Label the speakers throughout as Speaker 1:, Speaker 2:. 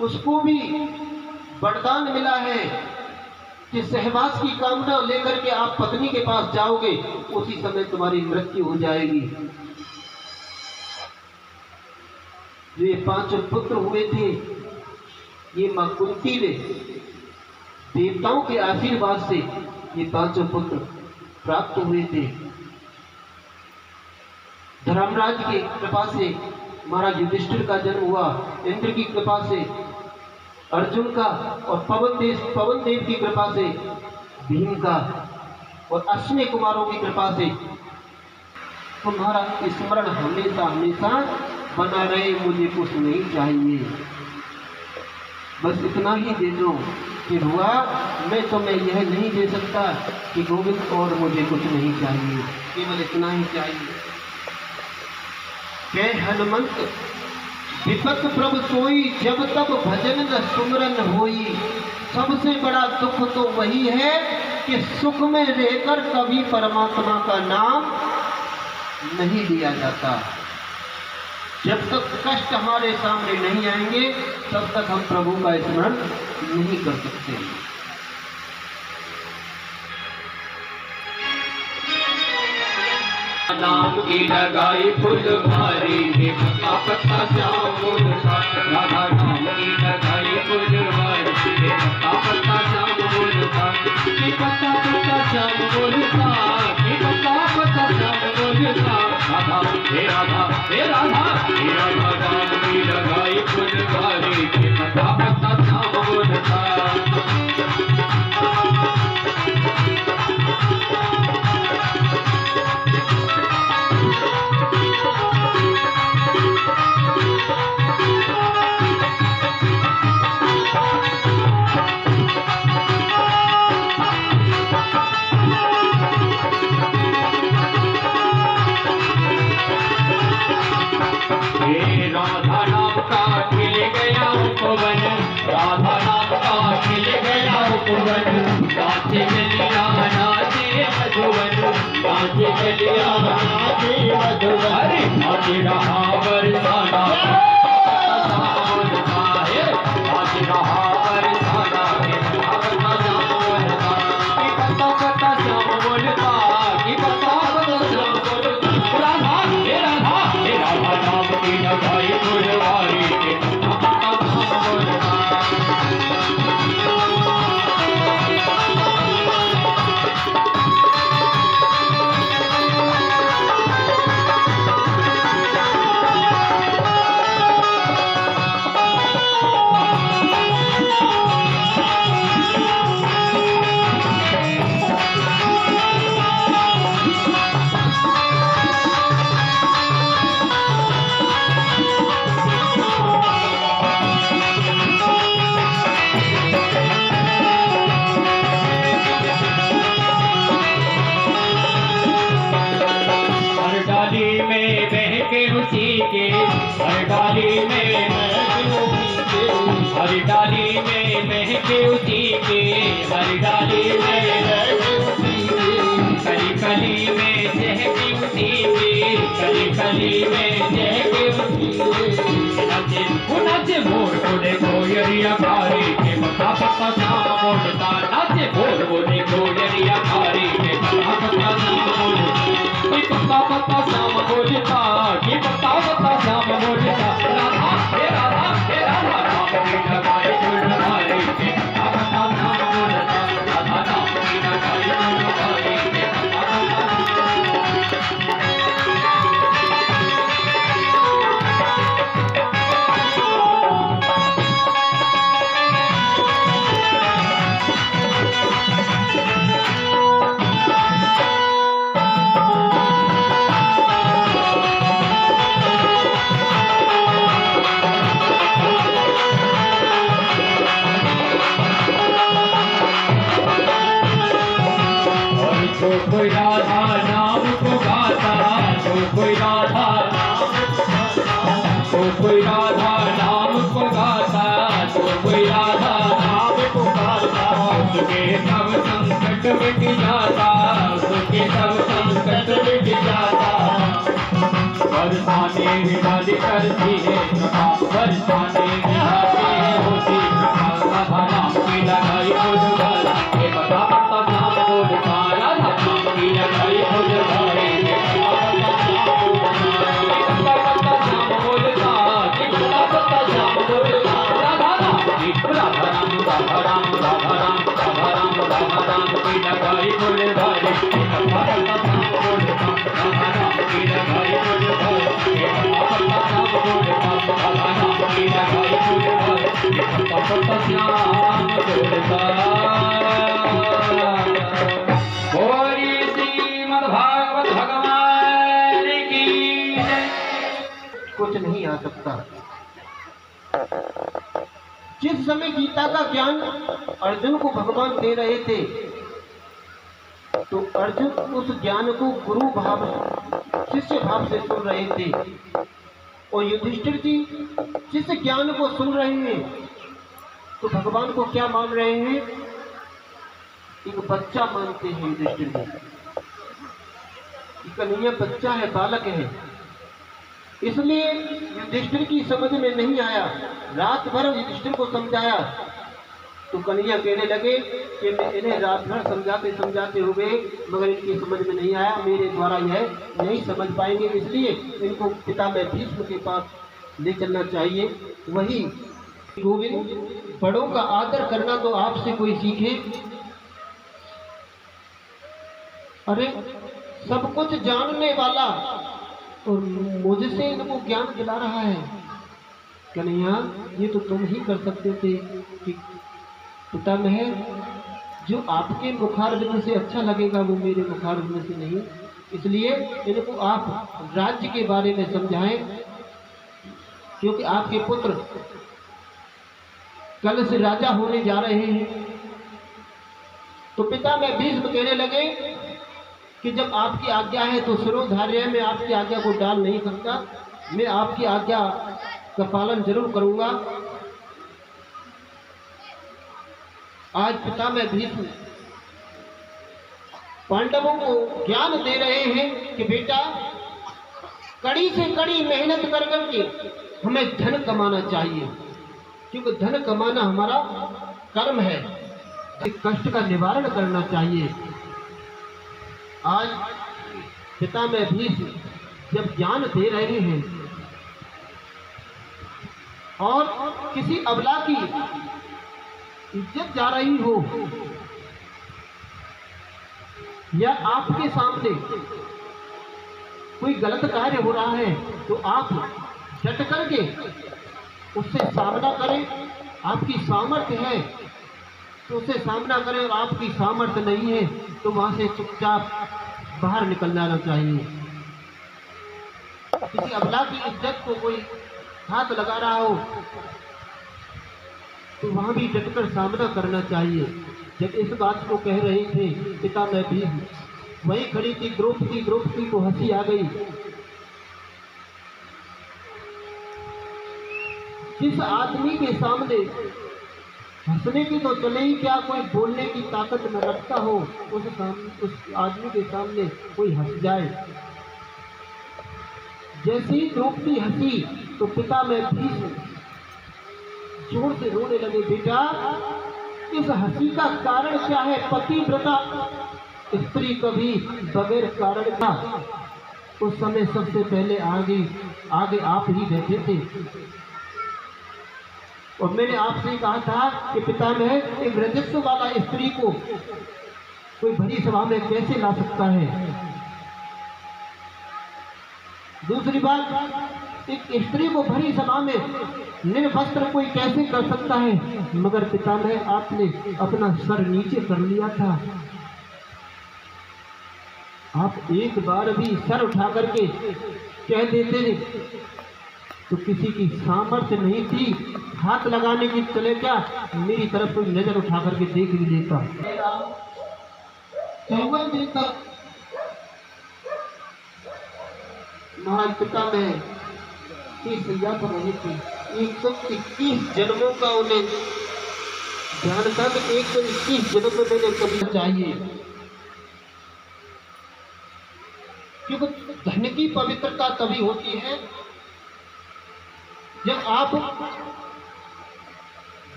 Speaker 1: उसको भी वरदान मिला है कि सहवास की कामना लेकर के आप पत्नी के पास जाओगे, उसी समय तुम्हारी मृत्यु हो जाएगी। जो ये 5 पुत्र हुए थे, ये मां कुंती ने देवताओं के आशीर्वाद से ये 5 पुत्र प्राप्त हुए थे। धर्मराज की कृपा से महाराज युधिष्ठिर का जन्म हुआ, इंद्र की कृपा से अर्जुन का, और पवन देव की कृपा से भीम का, और अश्विनी कुमारों की कृपा से तुम्हारा स्मरण हमेशा हमेशा बना रहे। मुझे कुछ नहीं चाहिए, बस इतना ही दे दो। कि हुआ, मैं तुम्हें यह नहीं दे सकता कि गोविंद और मुझे कुछ नहीं चाहिए, केवल इतना ही चाहिए। कह हनुमंत विपत प्रभु सोई, जब तक भजन न सुमरन होई। सबसे बड़ा दुख तो वही है कि सुख में रहकर कभी परमात्मा का नाम नहीं लिया जाता। जब तक कष्ट हमारे सामने नहीं आएंगे, तब तक हम प्रभु का स्मरण नहीं कर सकते।
Speaker 2: नाम की लगाई फुलवारी, पत्ता पत्ता श्याम बोल था। राधा नाम की लगाई फुलवारी, पत्ता पत्ता श्याम बोल था। पत्ता पत्ता श्याम बोल था, पत्ता पत्ता श्याम बोल था। राधा हे राधा हे राधा हे राधा, नाम की लगाई फुलवारी, पत्ता पत्ता श्याम बोल था। राधा नाम का खिल गया उपवन, राधा नाम का खिल गया उपवन। नाचे गलिया नाचे मधुवन, नाचे गलिया नाचे मधुवन। अरे नाचे रहा बरसाना, नाचे रहा बरसाना, पता पता श्याम बोलता, पता पता श्याम बोलता। राधा हे राधा हे राधा, नाम की लगाई फुलवारी, पत्ता पत्ता श्याम बोलता। हर डाली में हर डाली में महके उसी के, हर डाली में कली कली में चहके उसी के, कली कली में चहके उसी के। नाचे मोर बोले कोयरिया भारी के, पत्ता पत्ता श्याम बोलता। नाचे मोर बोले कोयरिया भारी के, पत्ता पत्ता श्याम बोलता। पत्ता पत्ता श्याम बोलता, पत्ता पत्ता श्याम बोलता। राधा हे राधा हे राधा, नाम की लगाई फुलवारी, पत्ता पत्ता श्याम बोलता। राधा नाम की लगाई फुलवारी, पत्ता कोई राधा नाम को गाता, जो कोई राधा तो कोई राधा नाम को गाता, तो कोई राधा नाम को गाता। उसके सब संकट मिट जाता, उसके सब संकट मिट जाता। बरसाने विदाली करती है, बरसाने विदाली होती फूल भाई पप्पा पप्पा नाम बोलता बाबा नाम की लगाई फूल भाई पप्पा पप्पा नाम बोलता बाबा नाम की लगाई फूल भाई पप्पा पप्पा श्याम बोलता। बोली श्रीमद् भागवत भगवान की जय।
Speaker 1: कुछ नहीं आ सकता। जिस समय गीता का ज्ञान अर्जुन को भगवान दे रहे थे तो अर्जुन उस ज्ञान को गुरु भाव शिष्य भाव से सुन रहे थे और युधिष्ठिर जी जिस ज्ञान को सुन रहे हैं तो भगवान को क्या मान रहे हैं? एक बच्चा मानते हैं युधिष्ठिर जी। कन्हैया बच्चा है, बालक है, इसलिए युधिष्ठिर की समझ में नहीं आया। रात भर युधिष्ठिर को समझाया तो कन्हैया कहने लगे कि मैं इन्हें रात भर समझाते समझाते हो गए मगर इनकी समझ में नहीं आया, मेरे द्वारा यह नहीं समझ पाएंगे, इसलिए इनको पिता में भीष्म के पास ले चलना चाहिए। वही गोविंद, बड़ों का आदर करना तो आपसे कोई सीखे। अरे सब कुछ जानने वाला और मुझसे इनको ज्ञान दिला रहा है। कन्हैया ये तो तुम ही कर सकते थे कि पिता में जो आपके मुखारविंद से अच्छा लगेगा वो मेरे मुखारविंद से नहीं, इसलिए इनको आप राज्य के बारे में समझाएं क्योंकि आपके पुत्र कल से राजा होने जा रहे हैं। तो पिता में भीष्म कहने लगे कि जब आपकी आज्ञा है तो शिरोधार्य है, मैं आपकी आज्ञा को टाल नहीं सकता, मैं आपकी आज्ञा का पालन जरूर करूंगा। आज पिता में भीष्म पांडवों को ज्ञान दे रहे हैं कि बेटा कड़ी से कड़ी मेहनत कर करके हमें धन कमाना चाहिए क्योंकि धन कमाना हमारा कर्म है, कष्ट का निवारण करना चाहिए। आज पिता में भीष्म जब ज्ञान दे रहे हैं और किसी अबला की इज्जत जा रही हो या आपके सामने कोई गलत कार्य हो रहा है तो आप डट करके उससे सामना करें। आपकी सामर्थ्य है तो उससे सामना करें और आपकी सामर्थ्य नहीं है तो वहां से चुपचाप बाहर निकल जाना चाहिए। किसी अबला की इज्जत को कोई हाथ लगा रहा हो तो वहां भी डटकर सामना करना चाहिए। जब इस बात को कह रहे थे पिता में भी वहीं खड़ी थी द्रौपदी, द्रौपदी को हंसी आ गई। जिस आदमी के सामने हंसने की तो चले ही क्या, कोई बोलने की ताकत न रखता हो उस आदमी के सामने कोई हंस जाए। जैसी द्रौपदी हंसी तो पिता में भीष्म जोर से रोने लगे। बेटा इस हंसी का कारण क्या है? पतिव्रता स्त्री कभी बगैर कारण का उस समय सबसे पहले आगे आप ही बैठे थे और मैंने आपसे कहा था कि पिता में एक रजस्व वाला स्त्री को कोई भरी सभा में कैसे ला सकता है। दूसरी बात, एक स्त्री को भरी सभा में निर्वस्त्र कोई कैसे कर सकता है? मगर पिता में आपने अपना सर नीचे कर लिया था। आप एक बार भी सर उठा करके कह देते तो किसी की सामर्थ्य नहीं थी हाथ लगाने की, चले क्या मेरी तरफ कोई नजर उठा करके देख भी लेता। 54 दिन तक महाराज पिता में इस सैया पर रहे थे। 121 जन्मों का उन्हें ध्यान था कि 121 जन्म में मैंने कभी चाहिए, क्योंकि धन की पवित्रता तभी होती है जब आप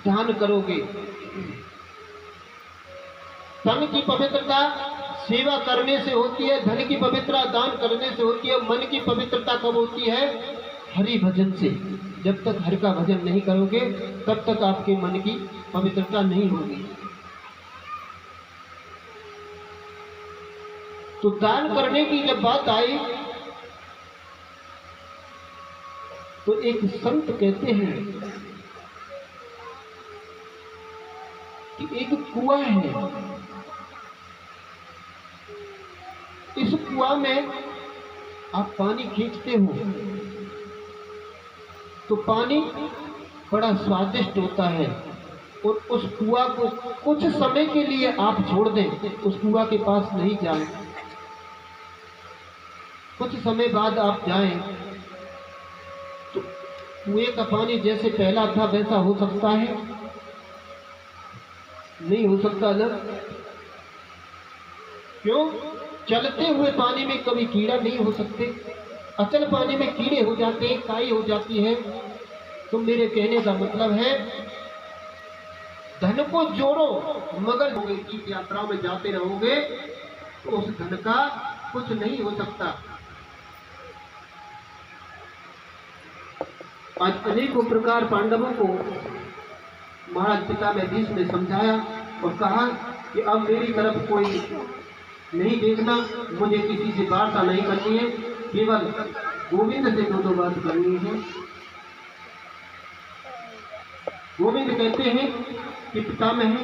Speaker 1: ध्यान करोगे। धन की पवित्रता सेवा करने से होती है, धन की पवित्रता दान करने से होती है। मन की पवित्रता कब होती है? हरि भजन से। जब तक हरि का भजन नहीं करोगे तब तक आपके मन की पवित्रता नहीं होगी। तो दान करने की जब बात आई तो एक संत कहते हैं कि एक कुआं है, इस कुआं में आप पानी खींचते हो तो पानी बड़ा स्वादिष्ट होता है, और उस कुआं को कुछ समय के लिए आप छोड़ दें, उस कुआं के पास नहीं जाएं, कुछ समय बाद आप जाएं तो कुएं का पानी जैसे पहला था वैसा हो सकता है? नहीं हो सकता ना। क्यों? चलते हुए पानी में कभी कीड़ा नहीं हो सकते, अचल पानी में कीड़े हो जाते हैं, काई हो जाती है। तो मेरे कहने का मतलब है धन को जोड़ो, मगर तीर्थ यात्रा में जाते रहोगे तो उस धन का कुछ नहीं हो सकता। आज अनेकों प्रकार पांडवों को महाराज पितामहदीश ने समझाया और कहा कि अब मेरी तरफ कोई नहीं देखना, मुझे किसी से वार्ता नहीं करनी है, केवल गोविंद से दो बात करनी है। गोविंद कहते हैं कि पितामह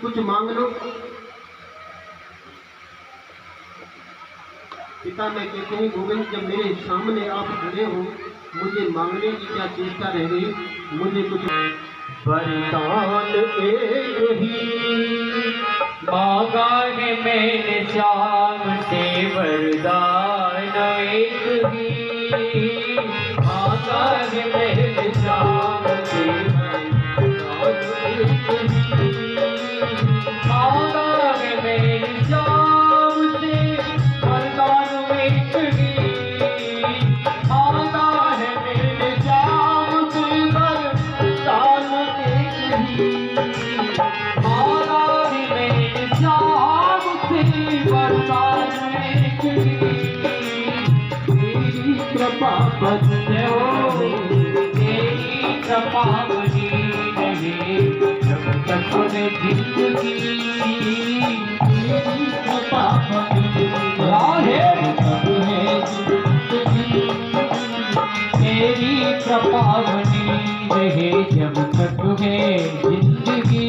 Speaker 1: कुछ मांग लो। पितामह कहते हैं गोविंद जब मेरे सामने आप खड़े हो, मुझे मांगने की क्या चेष्टा रह गई, मुझे कुछ वरदान एक ही
Speaker 2: मांगा है मैंने श्याम से, वरदान एक ही मांगा है मैंने श्याम से, मांगा है मैंने श्याम से, वरदान एक ही मांगा है मैंने श्याम से, वरदान एक ही मांगा है मैंने श्याम से, वरदान एक ही। तेरी कृपा बदले हो, तेरी कृपा बनी रहे जब तक मैं जिंदगी, तेरी कृपा बनी रहे जब है जिंदगी, तेरी कृपा बनी रहे जब तक है जिंदगी।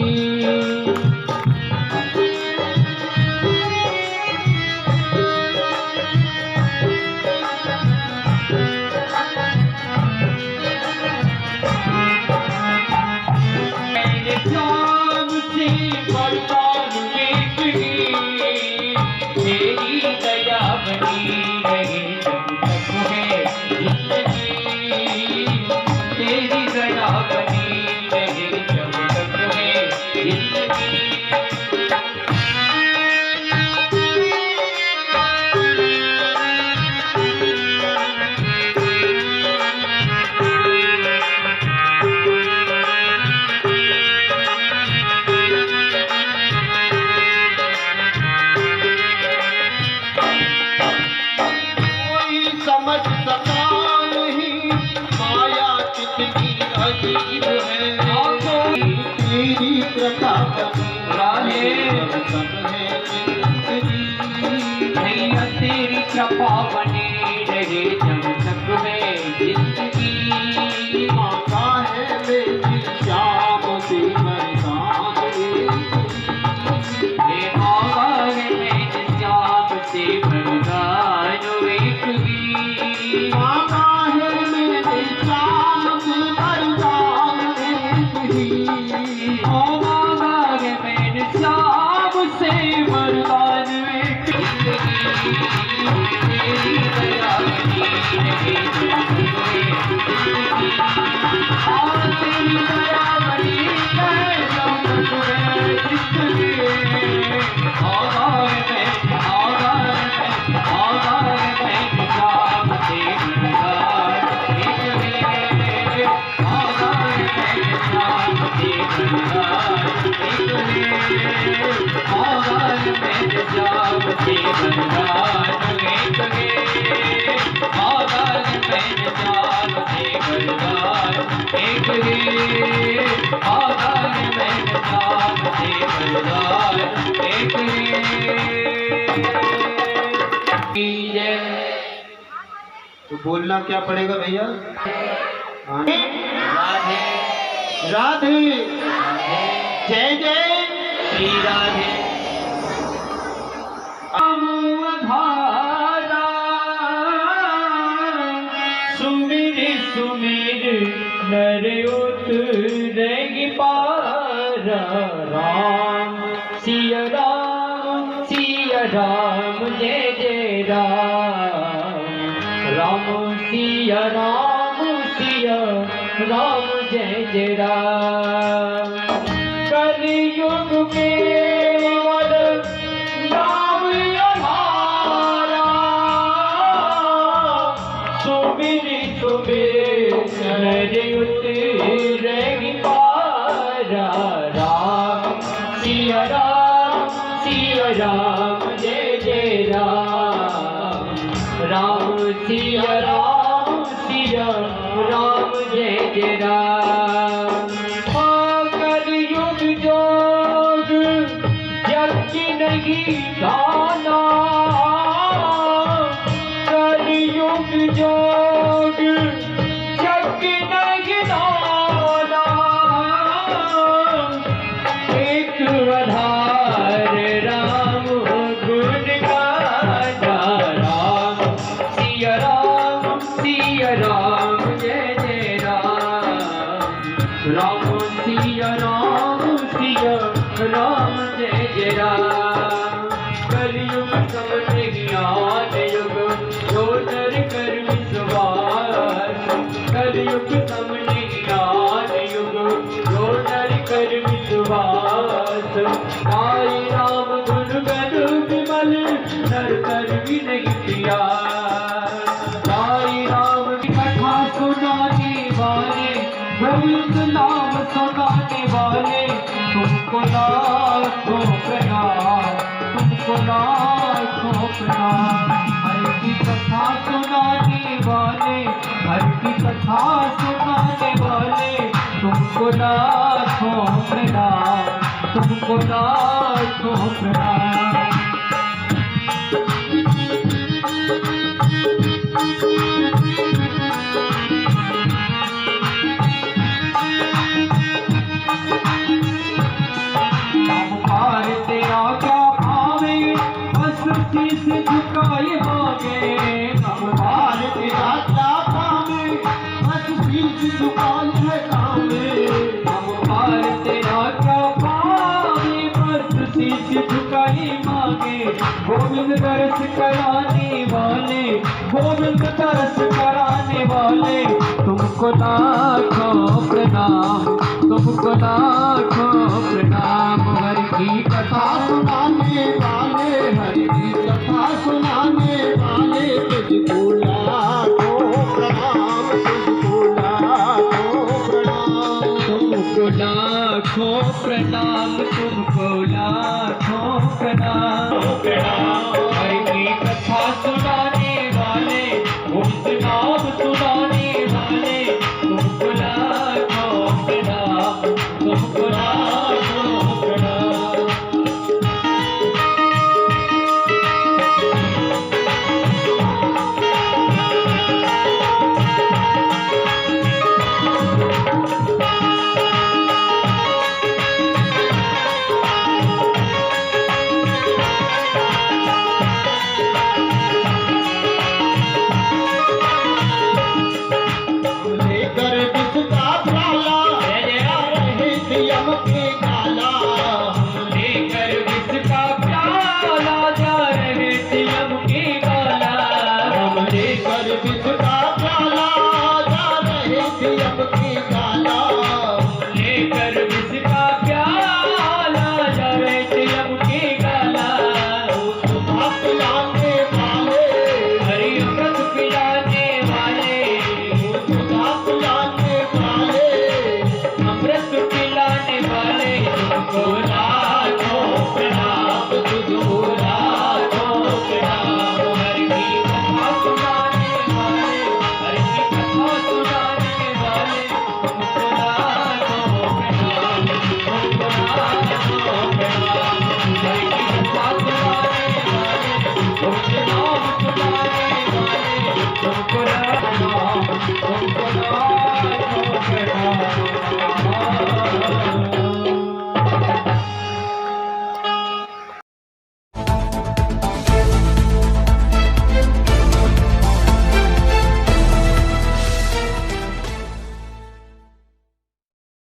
Speaker 2: तेरी दया बनी रहे जब तक है जिंदगी, तेरी दया बनी रहे जब तक है जिंदगी।
Speaker 1: समझ सका नहीं माया कितनी अजीब है, तेरी कृपा बनी रहे
Speaker 2: भैया तेरी कृपा बनी रहे जब तक है जिंदगी।
Speaker 1: मांगा है मेरी श्याम से वरदान
Speaker 2: ये मांगा है मैंने श्याम से, वरदान एक ही
Speaker 1: मांगा है मेरे श्याम से वरदान एक ही।
Speaker 2: मांगा है मैंने श्याम से, वरदान एक ही। तेरी दया बनी रहे जब तक है जिंदगी, और तेरी दया बनी रहे जब तक है जिंदगी। आगार में श्याम से वरदान एक ही, आगार में श्याम से वरदान एक ही, आगार में श्याम से वरदान एक ही, आगार
Speaker 1: बोलना क्या पड़ेगा भैया? हाँ।
Speaker 2: राधे
Speaker 1: राधे जय जय
Speaker 2: श्री राधे। अधारा सुमिर सुमिर नर उतरेगी पारा। राम सिया राम जय जय राम। राम सिया राम जय जय राम। कलयुग केवल नाम आधारा। सुमिर सुमिर नर उतरेगी पारा। राम सिया राम जय जय राम। राम सिया राम जय जय राम। कलयुग जोग जग की नहीं गाना। कलयुग जोग जग की नहीं गाना। एक आधार राम गुण गाना। राम सिया राम जय जय राम। राम सिया राम जय जय राम। कलयुग समझ ज्ञान युग जो नर कर विश्वास। कलयुग समझ ज्ञान युग जो नर कर विश्वास। साई राम गुण गण विमल नर कर भी नहीं पिया। साई राम की कथा सुनाने वाले गोविंद नाम सुनाने वाले तुमको लाखों प्रणाम। तुमको लाखों प्रणाम। हर की कथा सुनाने वाले हर की कथा सुनाने वाले तुमको लाखों प्रणाम। तुमको लाखों प्रणाम। शीश झुकाए मांगे हमार तेरा क्या पावे। बस शीश झुकाए है कामे हमार तेरा क्या पावे। बस शीश झुकाए मांगे गोविंद दर्श कराने वाले गोविंद दर्श कराने वाले तुमको लाखों प्रणाम। तुमको लाखों प्रणाम। हर की कथा सुनाने वाले हर की कथा सुनाने वाले तुझको लाखों प्रणाम। तुझको लाखों प्रणाम। तुमको लाखों प्रणाम। तुमको लाखों प्रणाम।